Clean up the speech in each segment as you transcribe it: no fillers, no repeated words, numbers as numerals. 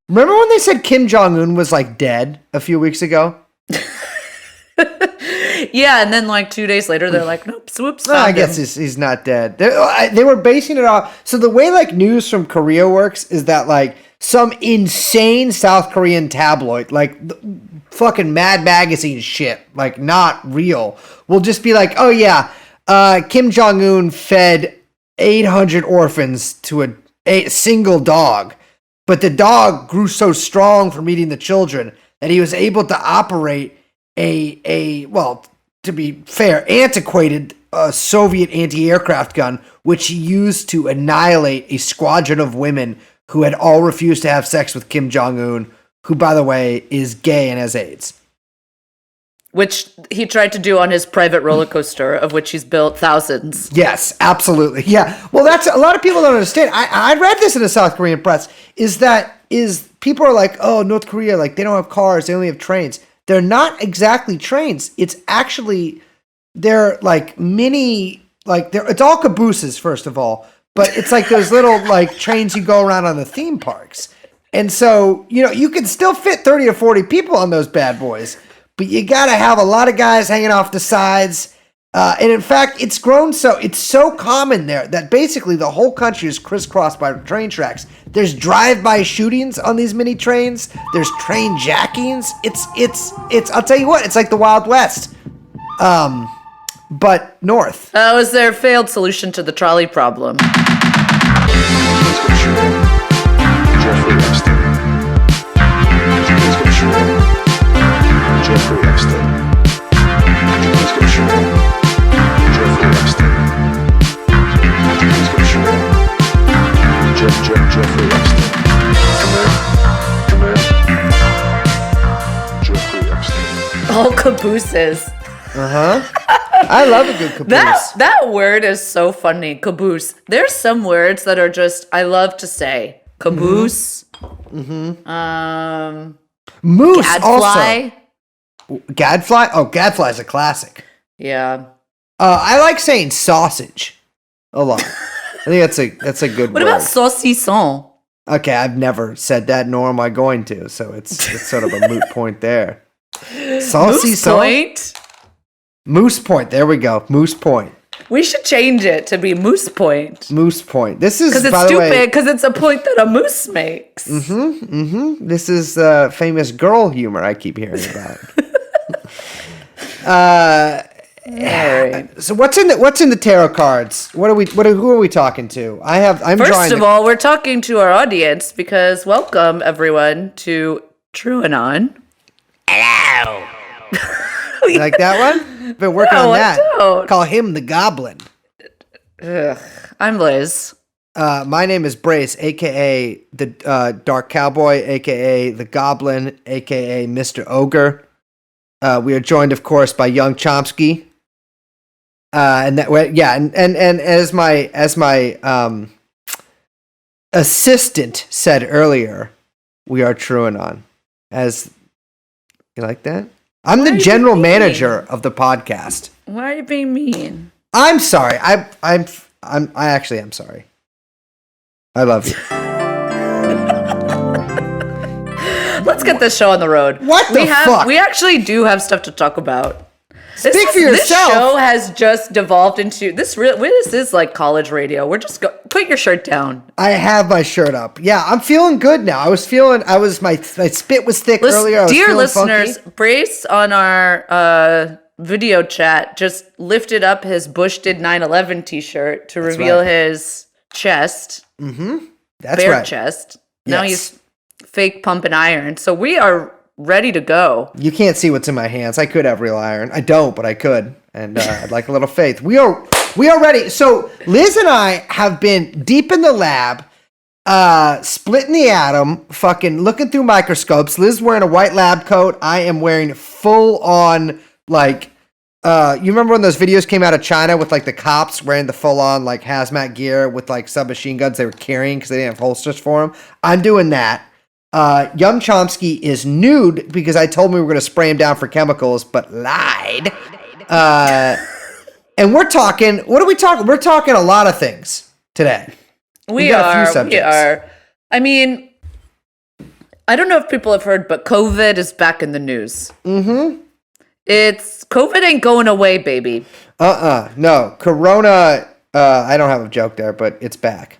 Remember when they said Kim Jong-Un was like dead a few weeks ago? Yeah, and then like 2 days later, they're like, nope, swoops. No, I guess he's not dead. They were basing it off. So the way like news from Korea works is that like some insane South Korean tabloid, like fucking Mad Magazine shit, like not real, will just be like, oh yeah, Kim Jong-Un fed 800 orphans to a single dog, but the dog grew so strong from eating the children that he was able to operate well, to be fair, antiquated Soviet anti-aircraft gun, which he used to annihilate a squadron of women who had all refused to have sex with Kim Jong-un, who, by the way, is gay and has AIDS. Which he tried to do on his private roller coaster, of which he's built thousands. Yes, absolutely. Yeah. Well, that's a lot of people don't understand. I read this in the South Korean press. Is people are like, oh, North Korea, like they don't have cars, they only have trains. They're not exactly trains. It's actually, they're like mini, like it's all cabooses, first of all. But it's like those little like trains you go around on the theme parks. And so, you can still fit 30 or 40 people on those bad boys. But you got to have a lot of guys hanging off the sides. And in fact, it's so common there that basically the whole country is crisscrossed by train tracks. There's drive-by shootings on these mini trains. There's train jackings. It's I'll tell you what, it's like the Wild West. But north. That was their failed solution to the trolley problem. All cabooses. I love a good caboose. That word is so funny, caboose. There's some words that are just, I love to say. Caboose. Moose gadfly. Also. Gadfly? Oh, gadfly is a classic. Yeah. I like saying sausage a lot. I think that's a good word. What about saucisson? Okay, I've never said that, nor am I going to, so it's sort of a moot point there. Moose point? Moose Point. There we go. Moose Point. We should change it to be Moose Point. Moose Point. This is because it's stupid. Because it's a point that a moose makes. This is famous girl humor I keep hearing about. So what's in the tarot cards? Who are we talking to? First of all, we're talking to our audience because welcome everyone to TrueAnon. Hello. You like that one? Been working on that. Don't. Call him the Goblin. Ugh. I'm Liz. My name is Brace, a.k.a. the Dark Cowboy, a.k.a. the Goblin, a.k.a. Mr. Ogre. We are joined, of course, by Young Chomsky. And as my assistant said earlier, we are TrueAnon. You like that? I'm the general manager of the podcast. Why are you being mean? I'm sorry. I actually am sorry. I love you. Let's get this show on the road. What the fuck? We actually do have stuff to talk about. Speak for yourself. This show has just devolved into this is like college radio. We're just put your shirt down. I have my shirt up. Yeah, I'm feeling good now. My spit was thick earlier. Dear listeners, funky. Brace on our video chat just lifted up his Bush did 9/11 t-shirt to reveal his chest. That's bare right. chest. Yes. Now he's fake pumping iron. So we are ready to go. You can't see what's in my hands. I could have real iron. I don't, but I could. And I'd like a little faith. We are ready. So Liz and I have been deep in the lab, splitting the atom, fucking looking through microscopes. Liz wearing a white lab coat. I am wearing full on, like, you remember when those videos came out of China with like the cops wearing the full on like hazmat gear with like submachine guns they were carrying because they didn't have holsters for them? I'm doing that. Young Chomsky is nude because I told him we were going to spray him down for chemicals, but lied. And we're talking, what are we talking? We're talking a lot of things today. We got a few subjects. We are. I mean, I don't know if people have heard, but COVID is back in the news. Mm-hmm. COVID ain't going away, baby. No. Corona, I don't have a joke there, but it's back.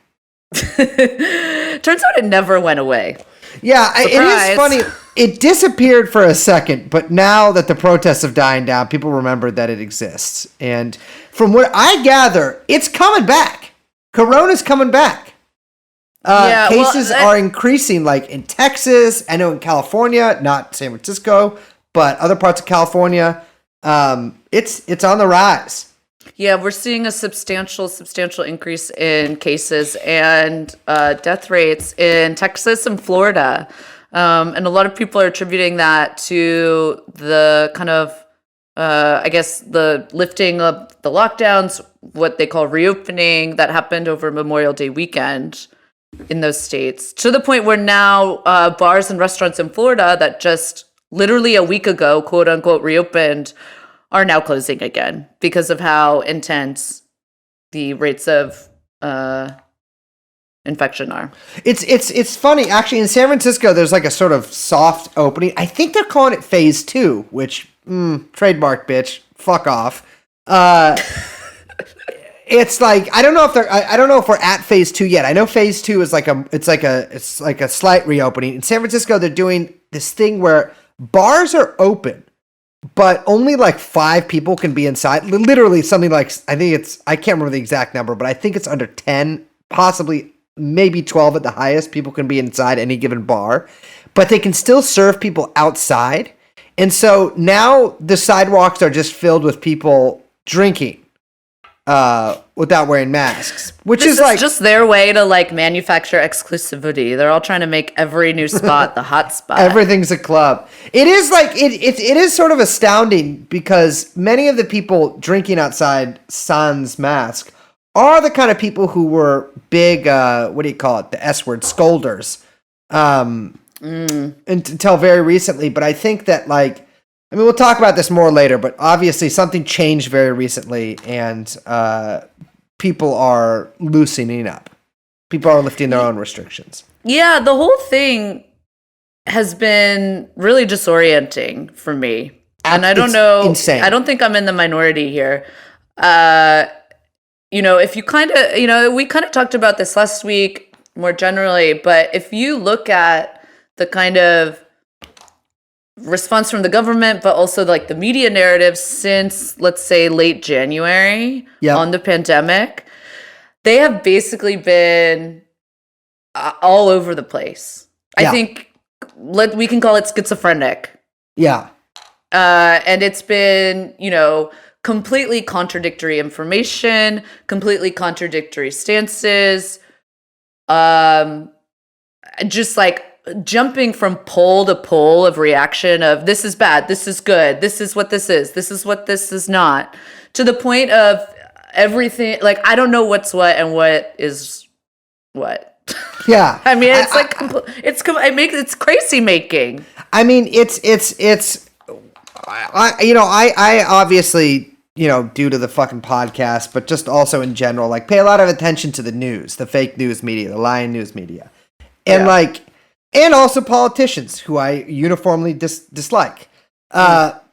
Turns out it never went away. Yeah, it is funny. It disappeared for a second, but now that the protests have died down, people remember that it exists. And from what I gather, it's coming back. Corona's coming back. Cases are increasing, like in Texas. I know in California, not San Francisco, but other parts of California. It's on the rise. Yeah, we're seeing a substantial increase in cases and death rates in Texas and Florida. And a lot of people are attributing that to the kind of, I guess, the lifting of the lockdowns, what they call reopening, that happened over Memorial Day weekend in those states, to the point where now bars and restaurants in Florida that just literally a week ago, quote unquote, reopened, are now closing again because of how intense the rates of infection are. It's funny, actually. In San Francisco, there's like a sort of soft opening. I think they're calling it phase 2, which trademark, bitch, fuck off. It's like I don't know if we're at phase 2 yet. I know phase 2 is like a slight reopening. In San Francisco, they're doing this thing where bars are open, but only like 5 people can be inside. Literally something like, I can't remember the exact number, but I think it's under 10, possibly maybe 12 at the highest. People can be inside any given bar, but they can still serve people outside. And so now the sidewalks are just filled with people drinking without wearing masks, which this is like just their way to like manufacture exclusivity. They're all trying to make every new spot the hot spot. Everything's a club. It is like it is sort of astounding because many of the people drinking outside sans mask are the kind of people who were big what do you call it, the S word, scolders until very recently. But I think that we'll talk about this more later, but obviously something changed very recently, and people are loosening up. People are lifting their own restrictions. Yeah, the whole thing has been really disorienting for me. And I don't know, insane. I don't think I'm in the minority here. If you kind of, we kind of talked about this last week more generally, but if you look at the kind of response from the government, but also like the media narrative since, let's say, late January on the pandemic, they have basically been all over the place. I think we can call it schizophrenic. Yeah. And it's been, completely contradictory information, completely contradictory stances, just like jumping from pole to pole of reaction of this is bad, this is good, this is what this is what this is not, to the point of everything, like I don't know what's what and what is what. Yeah. I mean, it's it's crazy making. I mean, I obviously, due to the fucking podcast, but just also in general, like pay a lot of attention to the news, the fake news media, the lying news media. And and also politicians who I uniformly dislike. But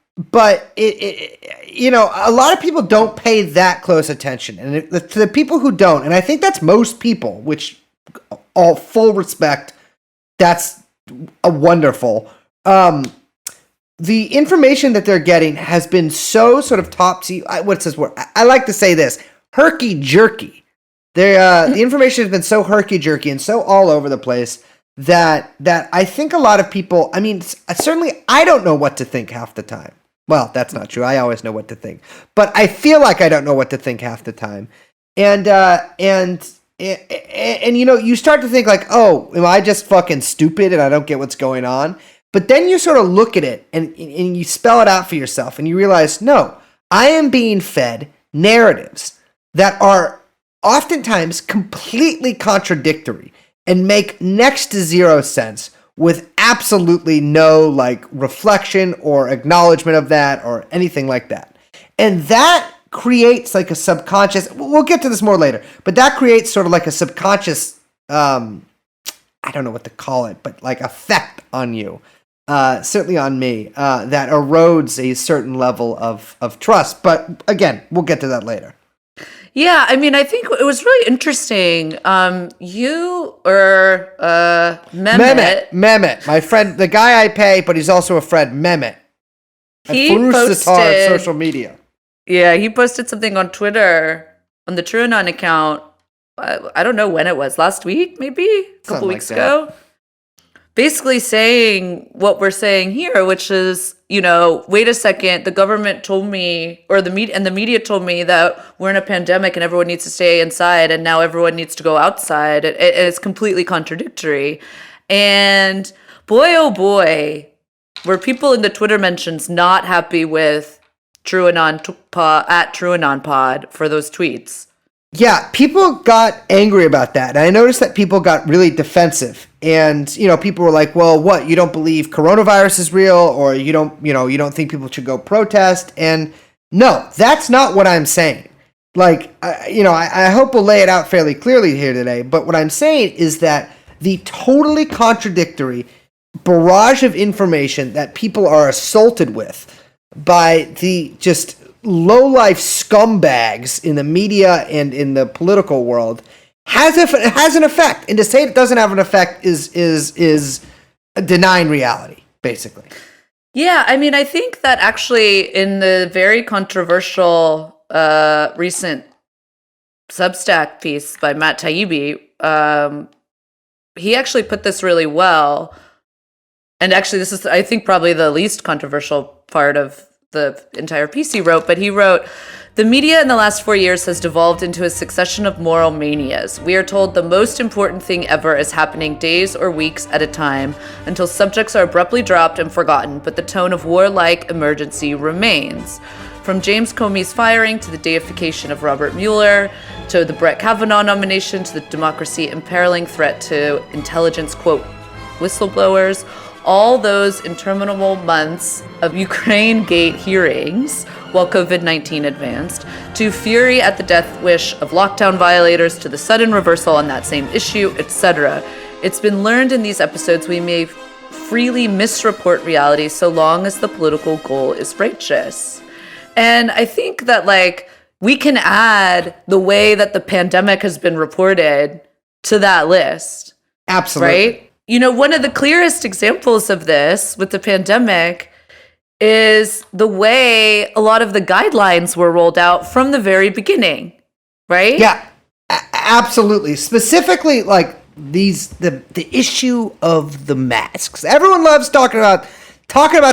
a lot of people don't pay that close attention. And to the people who don't, and I think that's most people, which all full respect, that's a wonderful. The information that they're getting has been so sort of what's this word? I like to say this, herky-jerky. The information has been so herky-jerky and so all over the place that I think a lot of people, I mean, certainly I don't know what to think half the time. Well, that's not true. I always know what to think. But I feel like I don't know what to think half the time. And you start to think like, oh, am I just fucking stupid and I don't get what's going on? But then you sort of look at it and you spell it out for yourself and you realize, no, I am being fed narratives that are oftentimes completely contradictory and make next to zero sense with absolutely no reflection or acknowledgement of that or anything like that. And that creates a subconscious, we'll get to this more later, but that creates sort of a subconscious, I I don't know what to call it, but like effect on you, certainly on me, that erodes a certain level of trust. But again, we'll get to that later. Yeah, I mean, I think it was really interesting. You or Mehmet, my friend, the guy I pay, but he's also a friend, Mehmet. He posted social media. Yeah, he posted something on Twitter on the TrueAnon account. I don't know when it was, last week, maybe a couple weeks ago. Basically saying what we're saying here, which is, wait a second, the government told me, or the media told me that we're in a pandemic and everyone needs to stay inside, and now everyone needs to go outside. It's completely contradictory. And boy, oh boy, were people in the Twitter mentions not happy with TrueAnon at TrueAnon Pod for those tweets. Yeah, people got angry about that. And I noticed that people got really defensive. And, people were like, well, what, you don't believe coronavirus is real, or you don't think people should go protest? And no, that's not what I'm saying. Like, I hope we'll lay it out fairly clearly here today. But what I'm saying is that the totally contradictory barrage of information that people are assaulted with by the just low-life scumbags in the media and in the political world has an effect. And to say it doesn't have an effect is denying reality, basically. Yeah, I mean, I think that actually in the very controversial recent Substack piece by Matt Taibbi, he actually put this really well. And actually, this is, I think, probably the least controversial part of the entire piece he wrote. But he wrote, the media in the last 4 years has devolved into a succession of moral manias. We are told the most important thing ever is happening days or weeks at a time until subjects are abruptly dropped and forgotten, but the tone of warlike emergency remains. From James Comey's firing to the deification of Robert Mueller, to the Brett Kavanaugh nomination, to the democracy imperiling threat to intelligence, quote, whistleblowers, all those interminable months of Ukraine-gate hearings while COVID-19 advanced, to fury at the death wish of lockdown violators, to the sudden reversal on that same issue, etc. It's been learned in these episodes we may freely misreport reality so long as the political goal is righteous. And I think that, we can add the way that the pandemic has been reported to that list. Absolutely. Right? One of the clearest examples of this with the pandemic is the way a lot of the guidelines were rolled out from the very beginning, right? Yeah, absolutely. Specifically, the issue of the masks. Everyone loves talking about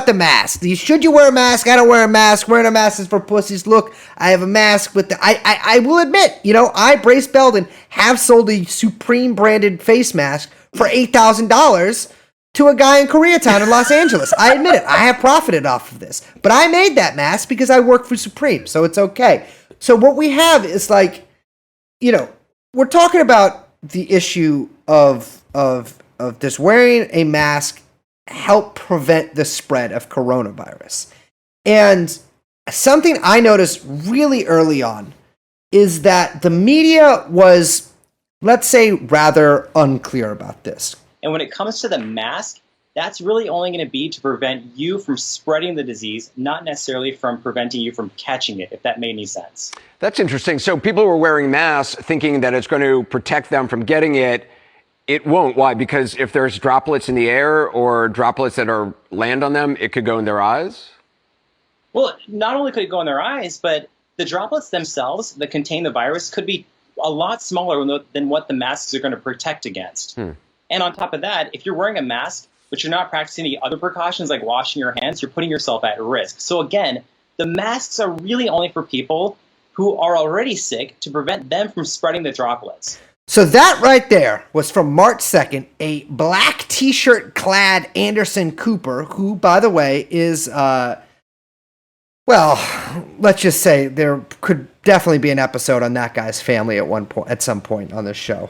the mask. Should you wear a mask? I don't wear a mask. Wearing a mask is for pussies. Look, I have a mask with I will admit, I, Brace Belden, have sold a Supreme branded face mask for $8,000 to a guy in Koreatown in Los Angeles. I admit it. I have profited off of this. But I made that mask because I work for Supreme, so it's okay. So what we have is we're talking about the issue of this wearing a mask help prevent the spread of coronavirus. And something I noticed really early on is that the media was, let's say, rather unclear about this. And when it comes to the mask, that's really only going to be to prevent you from spreading the disease, not necessarily from preventing you from catching it, if that made any sense. That's interesting. So people were wearing masks thinking that it's going to protect them from getting it. It won't. Why? Because if there's droplets in the air or droplets that land on them, it could go in their eyes? Well, not only could it go in their eyes, but the droplets themselves that contain the virus could be a lot smaller than what the masks are going to protect against. And on top of that, if you're wearing a mask, but you're not practicing the other precautions like washing your hands, you're putting yourself at risk. So again, the masks are really only for people who are already sick to prevent them from spreading the droplets. So that right there was from March 2nd, a black t-shirt clad Anderson Cooper, who, by the way, is, let's just say there could definitely be an episode on that guy's family at some point on this show,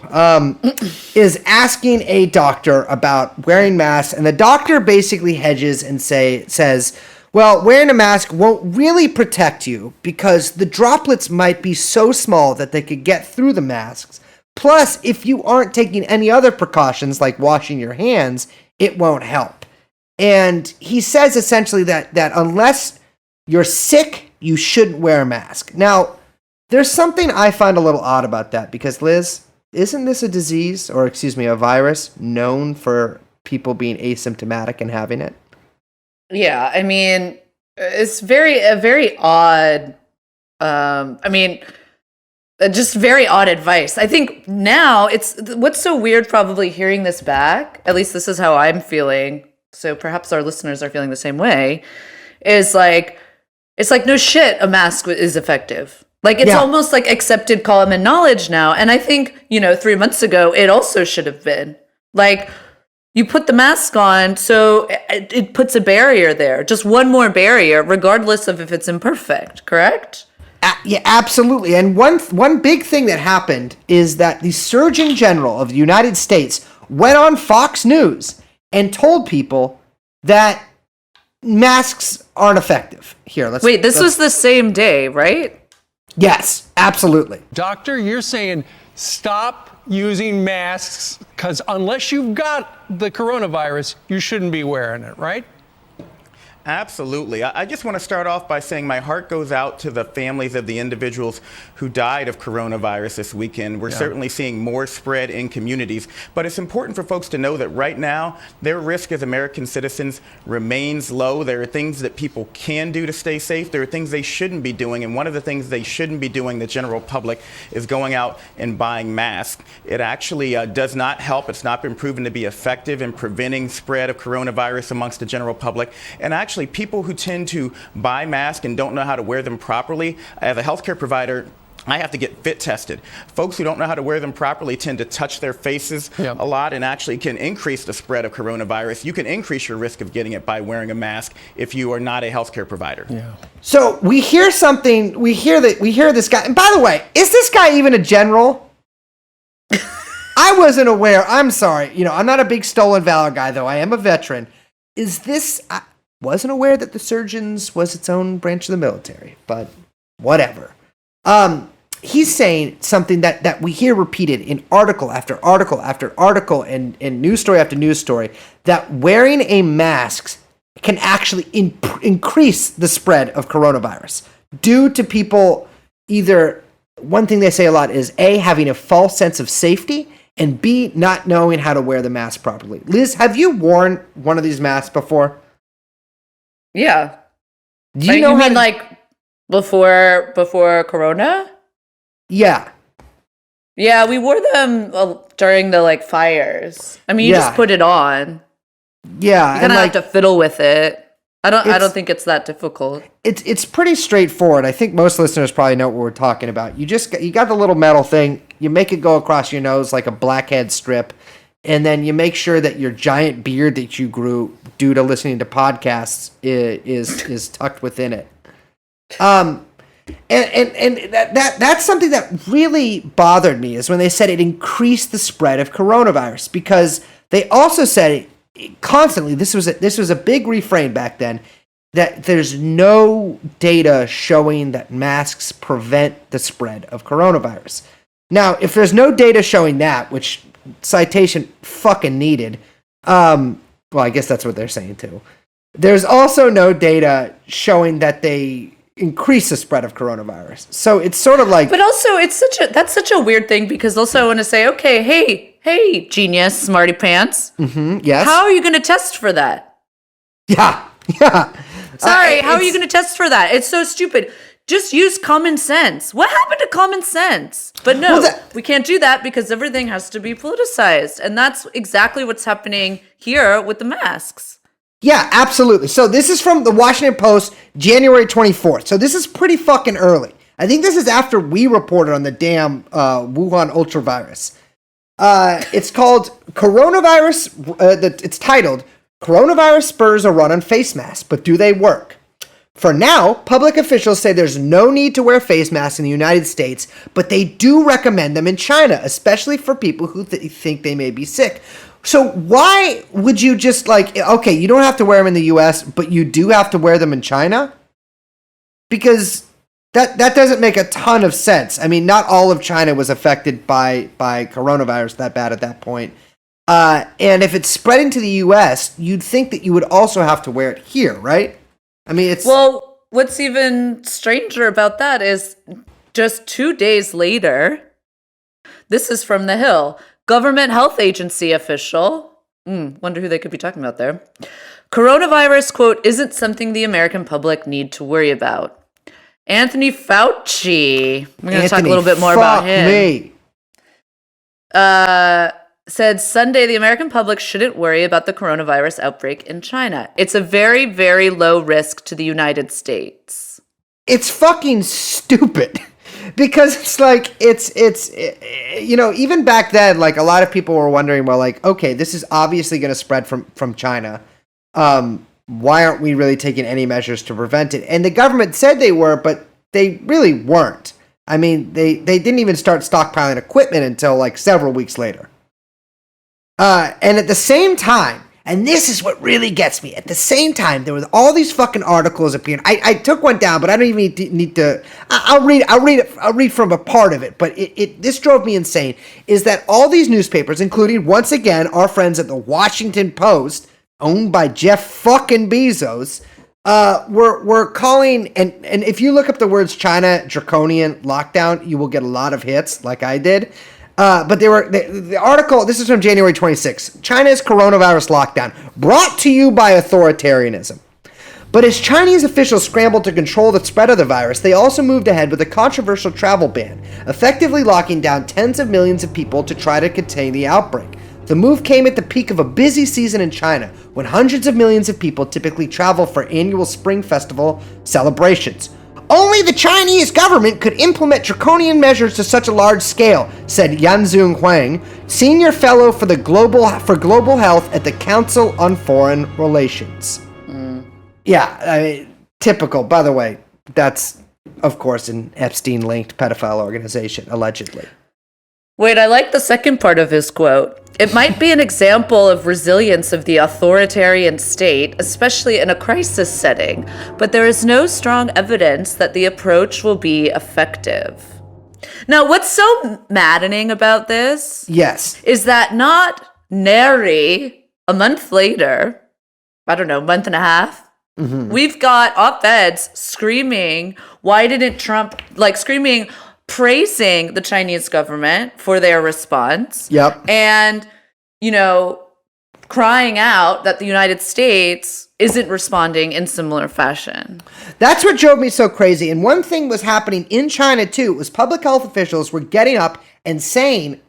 is asking a doctor about wearing masks. And the doctor basically hedges and says, well, wearing a mask won't really protect you because the droplets might be so small that they could get through the masks. Plus, if you aren't taking any other precautions like washing your hands, it won't help. And he says essentially that unless you're sick, you shouldn't wear a mask. Now, there's something I find a little odd about that because, Liz, isn't this a disease, or excuse me, a virus known for people being asymptomatic and having it? Yeah, I mean, it's a very odd, just very odd advice. I think now what's so weird probably hearing this back, at least this is how I'm feeling, so perhaps our listeners are feeling the same way, is like, it's like, no shit, a mask is effective. Like, it's almost like accepted common knowledge now. And I think, 3 months ago, it also should have been. Like, you put the mask on, so it puts a barrier there. Just one more barrier, regardless of if it's imperfect, correct? Yeah, absolutely. And one big thing that happened is that the Surgeon General of the United States went on Fox News and told people that masks aren't effective. Here, this was the same day, right? Yes, absolutely. Doctor, you're saying stop using masks because unless you've got the coronavirus, you shouldn't be wearing it, right? Absolutely. I just want to start off by saying my heart goes out to the families of the individuals who died of coronavirus this weekend. We're certainly seeing more spread in communities, but it's important for folks to know that right now, their risk as American citizens remains low. There are things that people can do to stay safe. There are things they shouldn't be doing, and one of the things they shouldn't be doing, the general public, is going out and buying masks. It actually does not help. It's not been proven to be effective in preventing spread of coronavirus amongst the general public. And actually, people who tend to buy masks and don't know how to wear them properly, as a healthcare provider, I have to get fit tested. Folks who don't know how to wear them properly tend to touch their faces a lot and actually can increase the spread of coronavirus. You can increase your risk of getting it by wearing a mask if you are not a healthcare provider. Yeah. So we hear this guy, and by the way, is this guy even a general? I wasn't aware. I'm sorry. I'm not a big stolen valor guy, though. I am a veteran. I wasn't aware that the surgeons was its own branch of the military, but whatever. He's saying something that we hear repeated in article after article after article and news story after news story, that wearing a mask can actually increase the spread of coronavirus due to people either, one thing they say a lot is A, having a false sense of safety, and B, not knowing how to wear the mask properly. Liz, have you worn one of these masks before? Yeah. Do you know mean like before Corona? Yeah. Yeah, we wore them during the fires. I mean, you just put it on. Yeah, you kind of have to fiddle with it. I don't think it's that difficult. It's pretty straightforward. I think most listeners probably know what we're talking about. You got the little metal thing. You make it go across your nose like a blackhead strip. And then you make sure that your giant beard that you grew due to listening to podcasts is tucked within it. And that's something that really bothered me is when they said it increased the spread of coronavirus, because they also said it constantly. This was a big refrain back then, that there's no data showing that masks prevent the spread of coronavirus. Now, if there's no data showing that, which citation fucking needed. Well, I guess that's what they're saying too. There's also no data showing that they increase the spread of coronavirus. So it's sort of like, but also that's such a weird thing, because also I want to say, okay, hey, genius, smarty pants. Mm-hmm, yes. How are you going to test for that? Yeah. Sorry, how are you going to test for that? It's so stupid. Just use common sense. What happened to common sense? But no, we can't do that because everything has to be politicized. And that's exactly what's happening here with the masks. Yeah, absolutely. So this is from the Washington Post, January 24th. So this is pretty fucking early. I think this is after we reported on the damn Wuhan ultravirus. It's called Coronavirus. It's titled, Coronavirus Spurs a Run on Face Masks, but do they work? For now, public officials say there's no need to wear face masks in the United States, but they do recommend them in China, especially for people who think they may be sick. So why would you just okay, you don't have to wear them in the US, but you do have to wear them in China? Because that doesn't make a ton of sense. I mean, not all of China was affected by coronavirus that bad at that point. And if it's spreading to the U.S., you'd think that you would also have to wear it here, right? I mean, it's... Well, what's even stranger about that is just 2 days later, this is from The Hill, government health agency official, wonder who they could be talking about there, coronavirus, quote, isn't something the American public need to worry about. Anthony Fauci, we're going to talk a little bit more about him. Said Sunday the American public shouldn't worry about the coronavirus outbreak in China. It's a very, very low risk to the United States. It's fucking stupid. Because it's like, it's even back then, like, a lot of people were wondering, well, like, okay, this is obviously going to spread from China. Why aren't we really taking any measures to prevent it? And the government said they were, but they really weren't. I mean, they didn't even start stockpiling equipment until, like, several weeks later. And at the same time, and this is what really gets me, at the same time, there were all these fucking articles appearing. I took one down, but I don't even need to. I'll read from a part of it. But this drove me insane. Is that all these newspapers, including once again our friends at the Washington Post, owned by Jeff fucking Bezos, were calling, and if you look up the words China draconian lockdown, you will get a lot of hits, like I did. But the article, this is from January 26th, China's coronavirus lockdown, brought to you by authoritarianism. But as Chinese officials scrambled to control the spread of the virus, they also moved ahead with a controversial travel ban, effectively locking down tens of millions of people to try to contain the outbreak. The move came at the peak of a busy season in China, when hundreds of millions of people typically travel for annual Spring Festival celebrations. Only the Chinese government could implement draconian measures to such a large scale, said Yanzhong Huang, senior fellow for global health at the Council on Foreign Relations. Yeah, I mean, typical. By the way, that's, of course, an Epstein-linked pedophile organization, allegedly. Wait, I like the second part of his quote. It might be an example of resilience of the authoritarian state, especially in a crisis setting, but there is no strong evidence that the approach will be effective. Now, what's so maddening about this? Yes. Is that not nary a month later, I don't know, month and a half, we've got op-eds screaming, why didn't Trump, like screaming, praising the Chinese government for their response. Yep. And, crying out that the United States isn't responding in similar fashion. That's what drove me so crazy. And one thing was happening in China, too, was public health officials were getting up and saying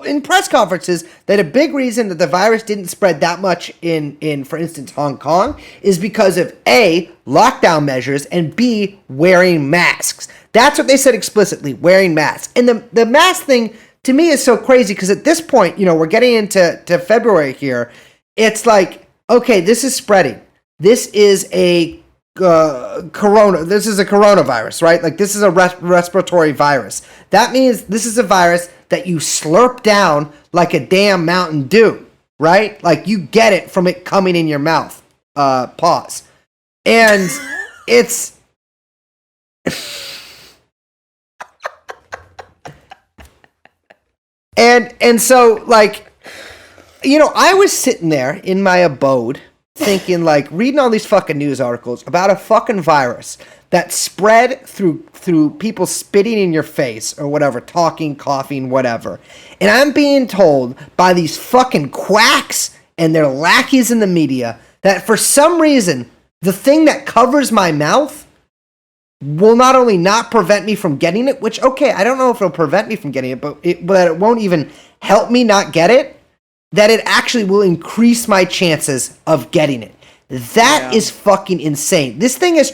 in press conferences that a big reason that the virus didn't spread that much in, for instance, Hong Kong is because of A, lockdown measures, and B, wearing masks. That's what they said explicitly, wearing masks. And the mask thing, to me, is so crazy because at this point, we're getting into February here. It's like, okay, this is spreading. This is a This is a coronavirus, right? Like, this is a respiratory virus. That means this is a virus that you slurp down like a damn Mountain Dew, right? Like, you get it from it coming in your mouth. Pause. And it's... And so, like, I was sitting there in my abode thinking, like, reading all these fucking news articles about a fucking virus that spread through people spitting in your face or whatever, talking, coughing, whatever. And I'm being told by these fucking quacks and their lackeys in the media that for some reason, the thing that covers my mouth will not only not prevent me from getting it, which, okay, I don't know if it'll prevent me from getting it, but it won't even help me not get it, that it actually will increase my chances of getting it. That is fucking insane. This thing is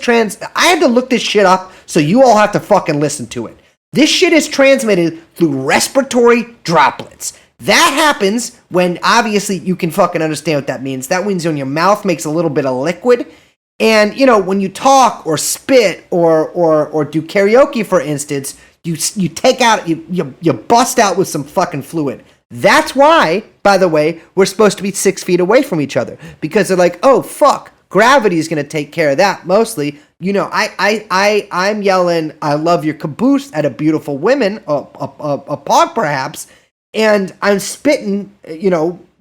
I had to look this shit up, so you all have to fucking listen to it. This shit is transmitted through respiratory droplets. That happens when, obviously, you can fucking understand what that means. That means when your mouth makes a little bit of liquid. And, when you talk or spit or do karaoke, for instance, you take out, you bust out with some fucking fluid. That's why, by the way, we're supposed to be 6 feet away from each other. Because they're like, oh, fuck, gravity is going to take care of that mostly. I'm yelling, I love your caboose at a beautiful woman, a pog perhaps, and I'm spitting,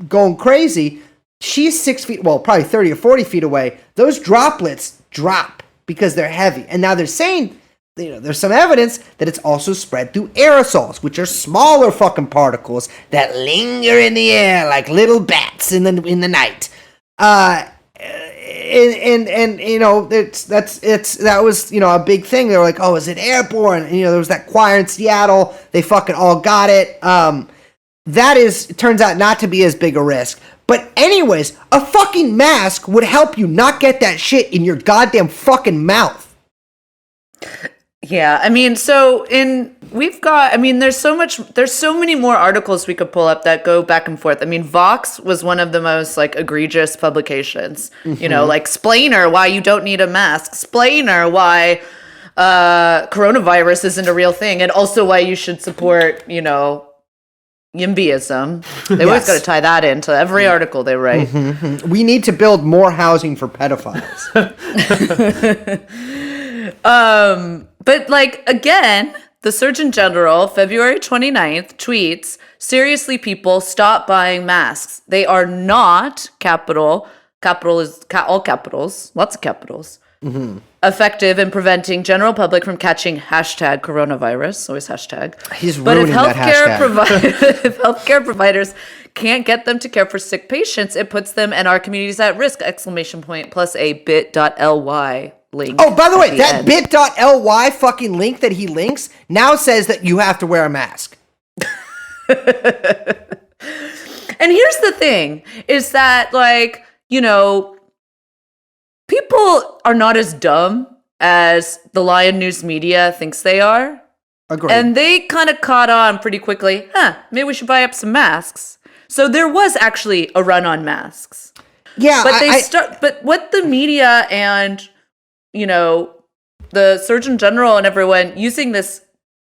going crazy. She's 6 feet, well, probably 30 or 40 feet away. Those droplets drop because they're heavy. And now they're saying, there's some evidence that it's also spread through aerosols, which are smaller fucking particles that linger in the air like little bats in the night. That was a big thing. They were like, oh, is it airborne? And there was that choir in Seattle. They fucking all got it. It turns out not to be as big a risk. But anyways, a fucking mask would help you not get that shit in your goddamn fucking mouth. Yeah, there's so many more articles we could pull up that go back and forth. Vox was one of the most egregious publications, like Splainer, why you don't need a mask, Splainer, why coronavirus isn't a real thing, and also why you should support, YIMBYism. They always got to tie that into every article they write. Mm-hmm. We need to build more housing for pedophiles. But again, the Surgeon General, February 29th, tweets, seriously, people, stop buying masks. They are not capital is all capitals, lots of capitals, effective in preventing general public from catching !coronavirus, always hashtag. He's but ruining that hashtag. If healthcare providers can't get them to care for sick patients, it puts them and our communities at risk, ! Plus a bit.ly link. Oh, by the way, that bit.ly fucking link that he links now says that you have to wear a mask. And here's the thing, is that, people are not as dumb as the Lion News media thinks they are. Agreed. And they kind of caught on pretty quickly, maybe we should buy up some masks. So there was actually a run on masks. Yeah, but but what the media and the Surgeon General and everyone using this,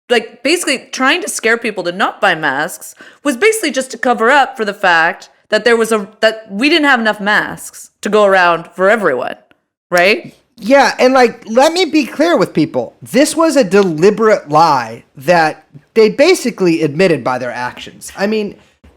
basically trying to scare people to not buy masks, was basically just to cover up for the fact that that we didn't have enough masks to go around for everyone, right? Yeah, and let me be clear with people. This was a deliberate lie that they basically admitted by their actions.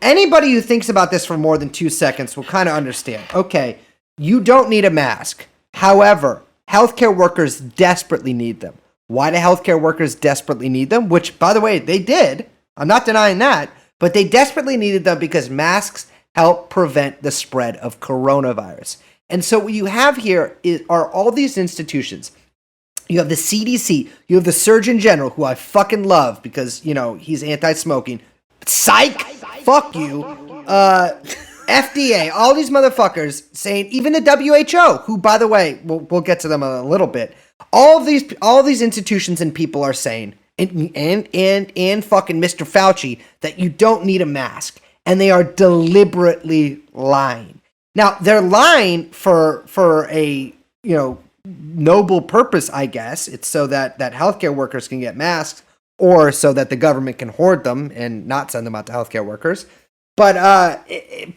Anybody who thinks about this for more than 2 seconds will kind of understand. Okay, you don't need a mask. However, healthcare workers desperately need them. Why do healthcare workers desperately need them? Which, by the way, they did. I'm not denying that. But they desperately needed them because masks help prevent the spread of coronavirus. And so what you have here are all these institutions. You have the CDC. You have the Surgeon General, who I fucking love because, he's anti-smoking. Psych! Fuck you. FDA, all these motherfuckers saying, even the WHO, who, by the way, we'll get to them in a little bit. All these institutions and people are saying, and fucking Mr. Fauci, that you don't need a mask, and they are deliberately lying. Now they're lying for a noble purpose, I guess. It's so that healthcare workers can get masks, or so that the government can hoard them and not send them out to healthcare workers. But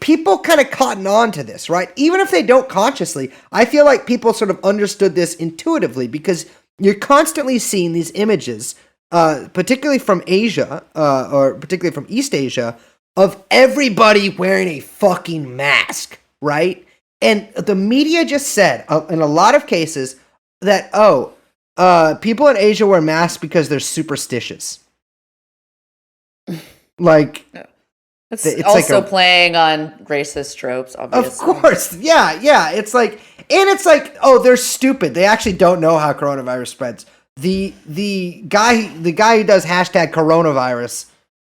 people kind of cotton on to this, right? Even if they don't consciously, I feel like people sort of understood this intuitively because you're constantly seeing these images, particularly from Asia, or particularly from East Asia, of everybody wearing a fucking mask, right? And the media just said, in a lot of cases, that, people in Asia wear masks because they're superstitious. It's also playing on racist tropes, obviously. Of course, yeah. It's they're stupid. They actually don't know how coronavirus spreads. The guy who does hashtag coronavirus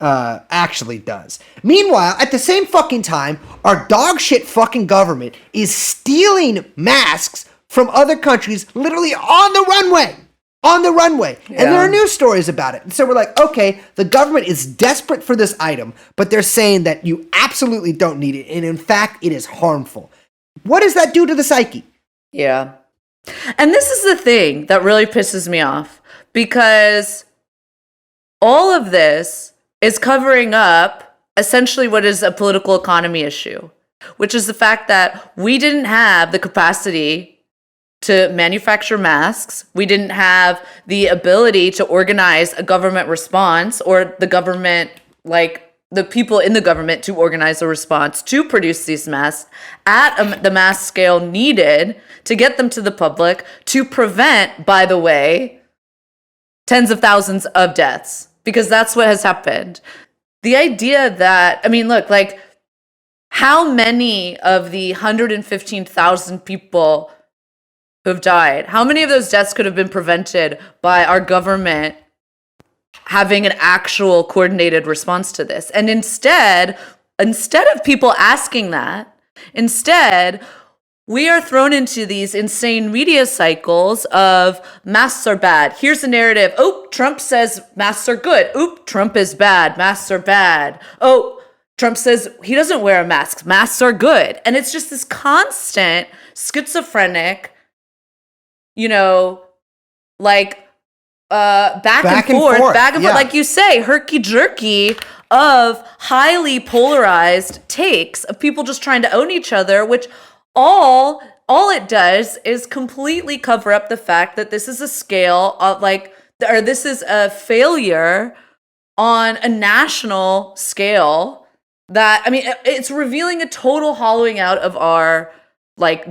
actually does. Meanwhile, at the same fucking time, our dog shit fucking government is stealing masks from other countries, literally on the runway. Yeah. And there are news stories about it. And so we're like, okay, the government is desperate for this item, but they're saying that you absolutely don't need it. And in fact, it is harmful. What does that do to the psyche? Yeah. And this is the thing that really pisses me off, because all of this is covering up essentially what is a political economy issue, which is the fact that we didn't have the capacity to manufacture masks. We didn't have the ability to organize a government response, or the government, like the people in the government, to organize a response to produce these masks at the mass scale needed to get them to the public, to prevent, by the way, tens of thousands of deaths, because that's what has happened. The idea that, I mean, look, like, how many of the 115,000 people who have died, how many of those deaths could have been prevented by our government having an actual coordinated response to this? And instead of people asking that, instead, we are thrown into these insane media cycles of masks are bad. Here's the narrative. Oh, Trump says masks are good. Oop, Trump is bad. Masks are bad. Oh, Trump says he doesn't wear a mask. Masks are good. And it's just this constant schizophrenic, you know, like back and forth, like you say, herky-jerky of highly polarized takes of people just trying to own each other, which all it does is completely cover up the fact that this is a scale of this is a failure on a national scale. That, I mean, it's revealing a total hollowing out of our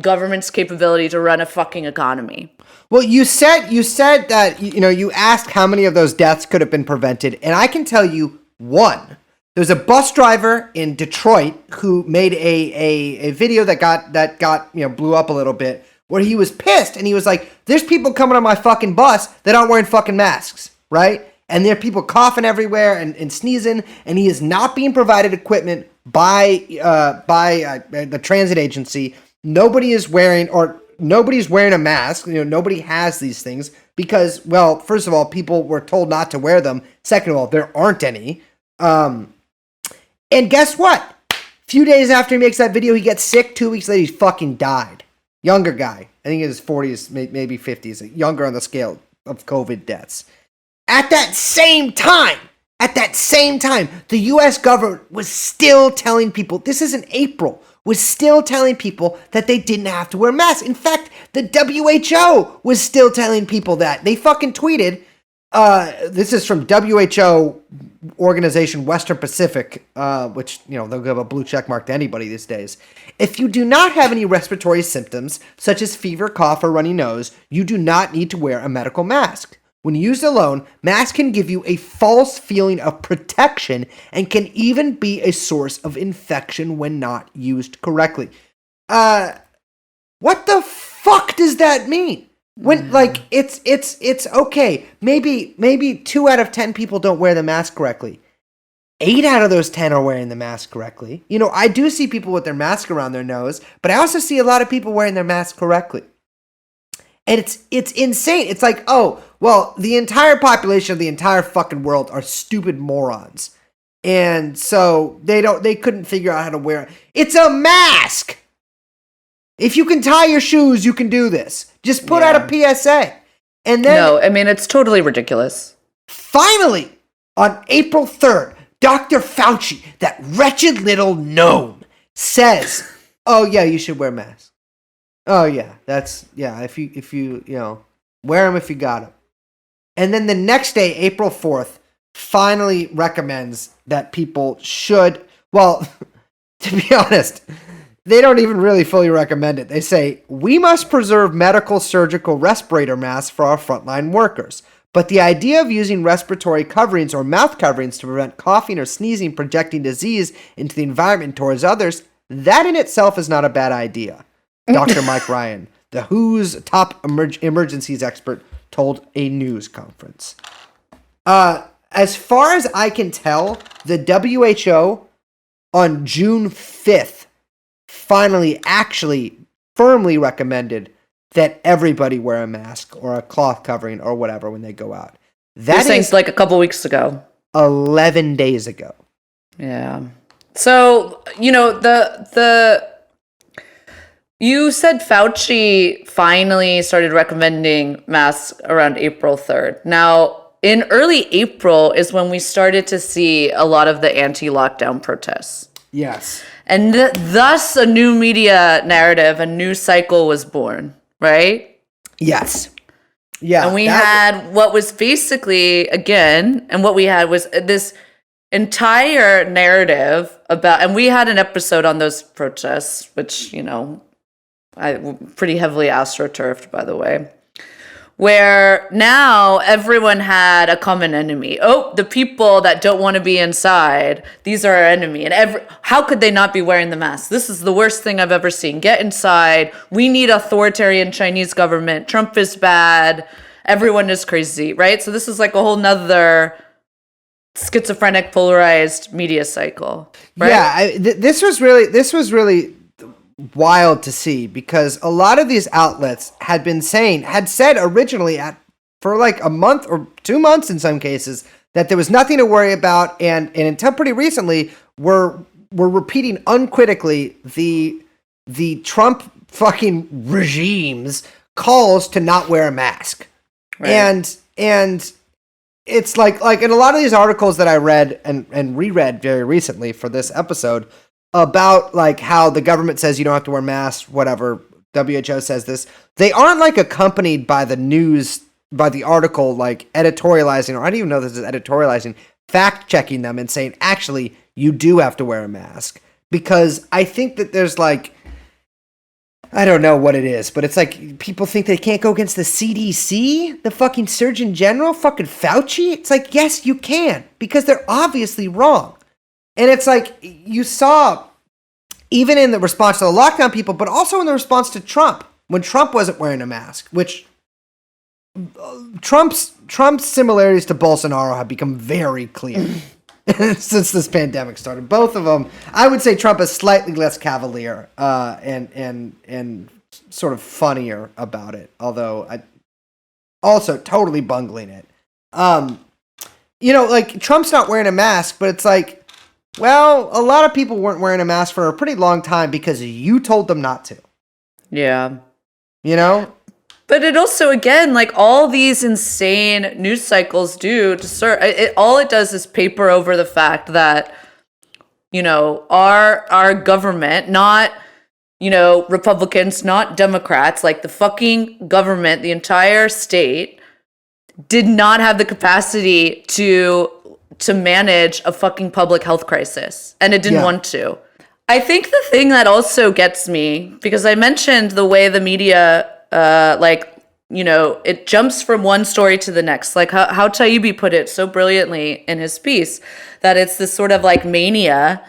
government's capability to run a fucking economy. Well, you said that, you asked how many of those deaths could have been prevented, and I can tell you one. There's a bus driver in Detroit who made a video that got blew up a little bit, where he was pissed and he was like, "There's people coming on my fucking bus that aren't wearing fucking masks, right? And there are people coughing everywhere and sneezing, and he is not being provided equipment by the transit agency. Nobody's wearing a mask. Nobody has these things because, well, first of all, people were told not to wear them. Second of all, there aren't any. And guess what? A few days after he makes that video, he gets sick. 2 weeks later, he fucking died. Younger guy. I think in his 40s, maybe 50s. Younger on the scale of COVID deaths. At that same time, the U.S. government was still telling people, this is in April, was still telling people that they didn't have to wear masks. In fact, the WHO was still telling people that. They fucking tweeted, this is from WHO organization Western Pacific, which, they'll give a blue check mark to anybody these days. If you do not have any respiratory symptoms, such as fever, cough, or runny nose, you do not need to wear a medical mask. When used alone, masks can give you a false feeling of protection and can even be a source of infection when not used correctly. What the fuck does that mean? When it's okay. Maybe 2 out of 10 people don't wear the mask correctly. 8 out of those 10 are wearing the mask correctly. I do see people with their mask around their nose, but I also see a lot of people wearing their mask correctly. And it's insane. It's like, oh, well, the entire population of the entire fucking world are stupid morons. And so they couldn't figure out how to wear it. It's a mask. If you can tie your shoes, you can do this. Just put out a PSA. And then no, I mean, it's totally ridiculous. Finally, on April 3rd, Dr. Fauci, that wretched little gnome, says, "Oh yeah, you should wear masks." Oh yeah, if you wear them if you got them. And then the next day, April 4th, finally recommends that people should, well, to be honest, they don't even really fully recommend it. They say, we must preserve medical surgical respirator masks for our frontline workers. But the idea of using respiratory coverings or mouth coverings to prevent coughing or sneezing projecting disease into the environment towards others, that in itself is not a bad idea. Dr. Mike Ryan, the WHO's top emergencies expert, told a news conference. As far as I can tell, the WHO on June 5th finally actually firmly recommended that everybody wear a mask or a cloth covering or whatever when they go out. That is like a couple weeks ago. 11 days ago. Yeah. So, you said Fauci finally started recommending masks around April 3rd. Now, in early April is when we started to see a lot of the anti-lockdown protests. Yes. And thus a new media narrative, a new cycle was born, right? Yes. Yeah. And we had what was basically, again, and what we had was this entire narrative about, and we had an episode on those protests, which, I pretty heavily astroturfed, by the way, where now everyone had a common enemy. Oh, the people that don't want to be inside, these are our enemy. And how could they not be wearing the mask? This is the worst thing I've ever seen. Get inside. We need authoritarian Chinese government. Trump is bad. Everyone is crazy, right? So this is like a whole nother schizophrenic, polarized media cycle. Right? Yeah, this was really wild to see, because a lot of these outlets had said originally for like a month or 2 months in some cases that there was nothing to worry about, and until pretty recently were repeating uncritically the Trump fucking regime's calls to not wear a mask. Right. And it's like in a lot of these articles that I read and reread very recently for this episode about like how the government says you don't have to wear masks, whatever, WHO says this, they aren't like accompanied by the news, by the article, like editorializing, or I don't even know this is editorializing, fact checking them and saying, actually, you do have to wear a mask. Because I think that there's like, I don't know what it is, but it's like people think they can't go against the CDC, the fucking Surgeon General, fucking Fauci. It's like, yes, you can, because they're obviously wrong. And it's like you saw, even in the response to the lockdown people, but also in the response to Trump, when Trump wasn't wearing a mask, which Trump's similarities to Bolsonaro have become very clear since this pandemic started. Both of them, I would say Trump is slightly less cavalier and sort of funnier about it, although I also totally bungling it. Like Trump's not wearing a mask, but it's like, well, a lot of people weren't wearing a mask for a pretty long time because you told them not to. Yeah. But it also, again, like all these insane news cycles do to serve, all it does is paper over the fact that, our government, not, Republicans, not Democrats, like the fucking government, the entire state, did not have the capacity to manage a fucking public health crisis. And it didn't want to. I think the thing that also gets me, because I mentioned the way the media, it jumps from one story to the next. Like how Taibbi put it so brilliantly in his piece, that it's this sort of like mania,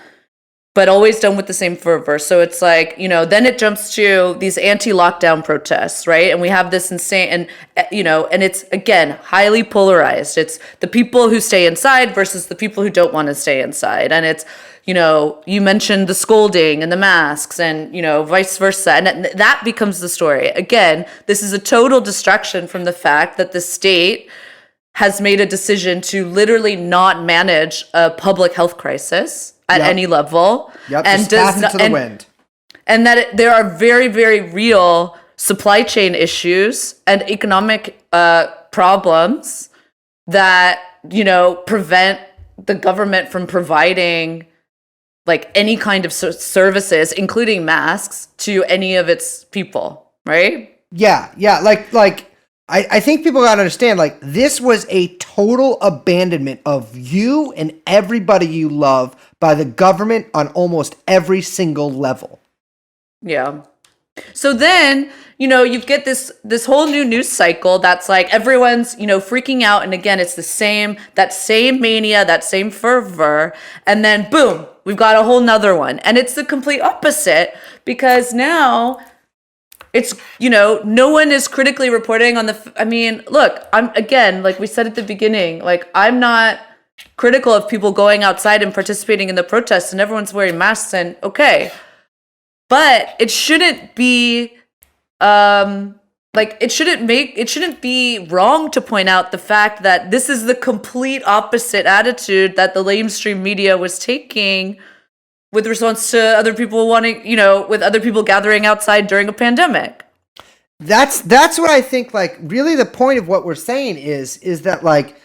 but always done with the same fervor. So it's like, then it jumps to these anti-lockdown protests, right? And we have this insane, and it's, again, highly polarized. It's the people who stay inside versus the people who don't want to stay inside. And it's, you mentioned the scolding and the masks and, vice versa. And that becomes the story. Again, this is a total distraction from the fact that the state has made a decision to literally not manage a public health crisis at any level. Yep, and does not, to the wind. And that there are very, very real supply chain issues and economic problems that, prevent the government from providing like any kind of services, including masks, to any of its people, right? Yeah. I think people gotta understand, like, this was a total abandonment of you and everybody you love by the government on almost every single level. Yeah. So then, you get this whole new news cycle that's like everyone's, freaking out. And again, it's that same mania, that same fervor. And then boom, we've got a whole nother one. And it's the complete opposite, because now it's, no one is critically reporting on look, I'm, again, like we said at the beginning, like I'm not critical of people going outside and participating in the protests and everyone's wearing masks, and okay. But it shouldn't be, it shouldn't be wrong to point out the fact that this is the complete opposite attitude that the lamestream media was taking with response to other people wanting, with other people gathering outside during a pandemic. That's what I think, like, really the point of what we're saying is that, like,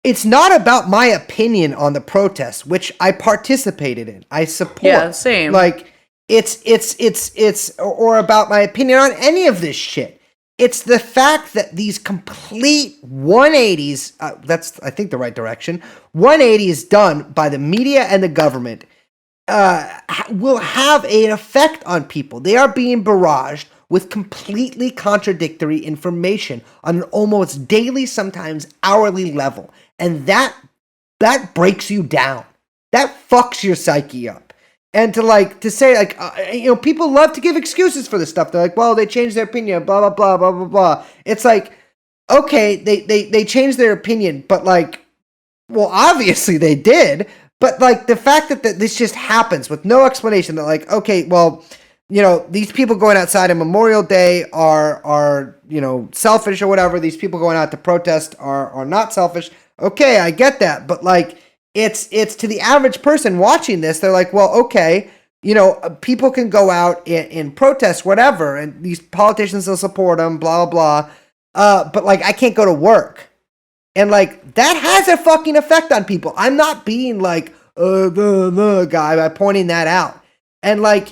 it's not about my opinion on the protests, which I participated in. I support. Yeah, same. Like, it's or about my opinion on any of this shit. It's the fact that these complete 180s, that's, I think, the right direction, 180s done by the media and the government will have an effect on people. They are being barraged with completely contradictory information on an almost daily, sometimes hourly level. And that breaks you down. That fucks your psyche up. And to say, people love to give excuses for this stuff. They're like, well, they changed their opinion, blah, blah, blah, blah, blah, blah. It's like, okay, they changed their opinion, but well, obviously they did. But the fact that this just happens with no explanation, they're like, okay, well, these people going outside on Memorial Day are selfish or whatever. These people going out to protest are not selfish. Okay, I get that. But it's to the average person watching this, they're like, well, okay, people can go out and protest whatever, and these politicians will support them, blah, blah, blah. But I can't go to work. And that has a fucking effect on people. I'm not being the guy by pointing that out. And multiply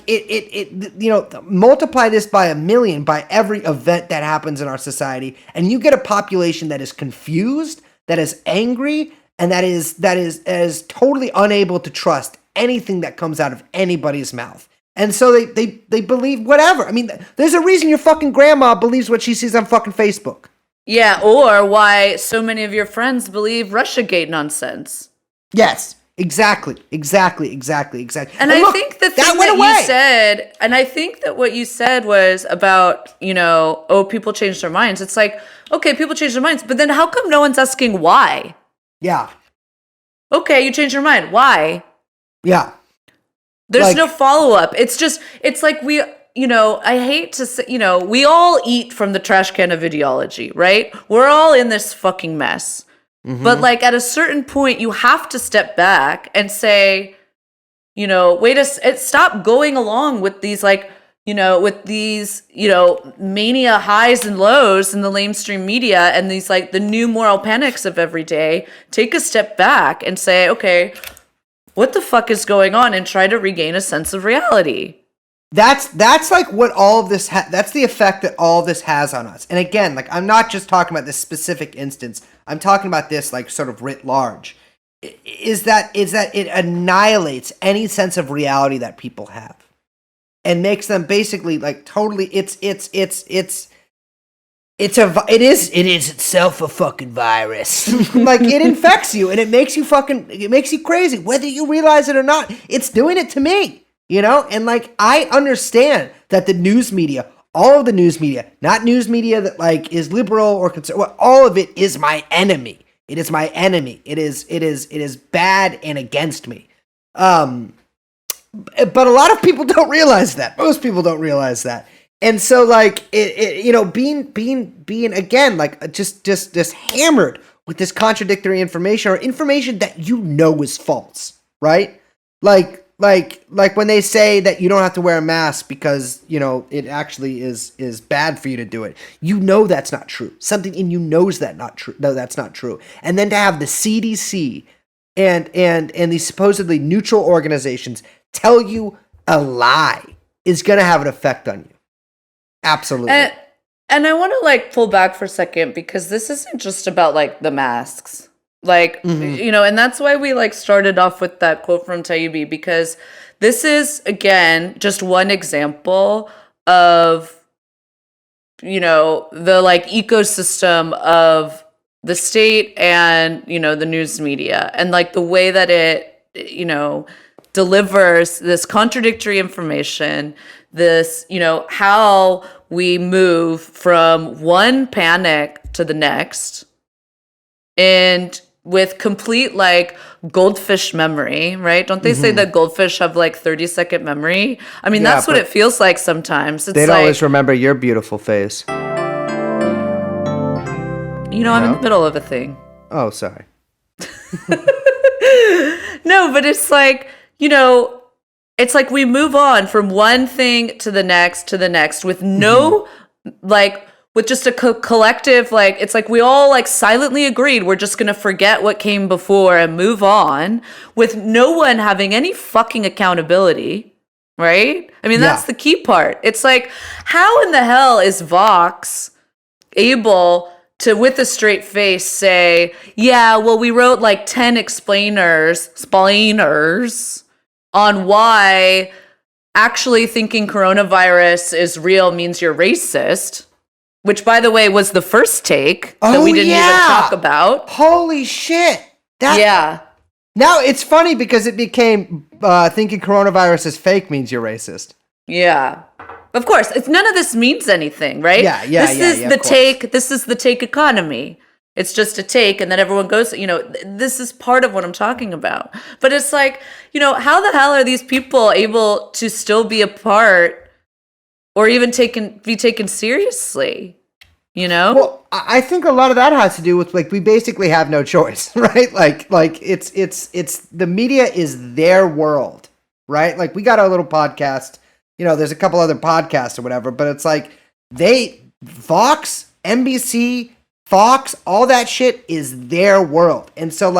this by 1,000,000 by every event that happens in our society, and you get a population that is confused, that is angry, and that is totally unable to trust anything that comes out of anybody's mouth. And so they believe whatever. I mean, there's a reason your fucking grandma believes what she sees on fucking Facebook. Yeah, or why so many of your friends believe Russiagate nonsense. Yes, exactly. And I think the thing that you said, and I think that what you said was about, people changed their minds. It's like, okay, people change their minds, but then how come no one's asking why? Yeah. Okay, you changed your mind. Why? Yeah. There's no follow-up. It's like I hate to say, we all eat from the trash can of ideology, right? We're all in this fucking mess. Mm-hmm. But at a certain point, you have to step back and say, stop going along with these mania highs and lows in the lamestream media and these the new moral panics of every day. Take a step back and say, okay, what the fuck is going on, and try to regain a sense of reality. That's what all of this that's the effect that all of this has on us. And again, I'm not just talking about this specific instance. I'm talking about this sort of writ large. Is that it annihilates any sense of reality that people have and makes them basically totally it is itself a fucking virus. It infects you and it makes you crazy whether you realize it or not. It's doing it to me. And I understand that the news media, all of the news media, not news media that is liberal or conservative, all of it is my enemy. It is my enemy. It is bad and against me. But a lot of people don't realize that. Most people don't realize that. And so being again, just hammered with this contradictory information or information that is false, right? Like when they say that you don't have to wear a mask because, it actually is bad for you to do it. That's not true. Something in you knows that's not true. And then to have the CDC and these supposedly neutral organizations tell you a lie is going to have an effect on you. Absolutely. And I want to pull back for a second, because this isn't just about the masks. And that's why we started off with that quote from Taibbi, because this is, again, just one example of, the ecosystem of the state and, the news media, and the way that it, delivers this contradictory information, this, how we move from one panic to the next, and with complete goldfish memory, right? Don't they say that goldfish have 30-second memory? I mean, that's what it feels like sometimes. It's they don't always remember your beautiful face. I'm in the middle of a thing. Oh, sorry. No, but it's it's we move on from one thing to the next with no, with just a collective, it's we all silently agreed we're just going to forget what came before and move on, with no one having any fucking accountability, right? I mean, that's the key part. It's how in the hell is Vox able to, with a straight face, say, yeah, well, we wrote like 10 explainers on why actually thinking coronavirus is real means you're racist, which, by the way, was the first take that we didn't even talk about. Holy shit. Yeah. Now it's funny because it became thinking coronavirus is fake means you're racist. Yeah. Of course, none of this means anything, right? This is the take economy. It's just a take, and then everyone goes, this is part of what I'm talking about. But it's like, how the hell are these people able to still be a part or even be taken seriously? Well, I think a lot of that has to do with we basically have no choice, right? Like it's the media is their world, right? Like we got our little podcast. There's a couple other podcasts or whatever, but it's like Fox, NBC, Fox, all that shit is their world. And so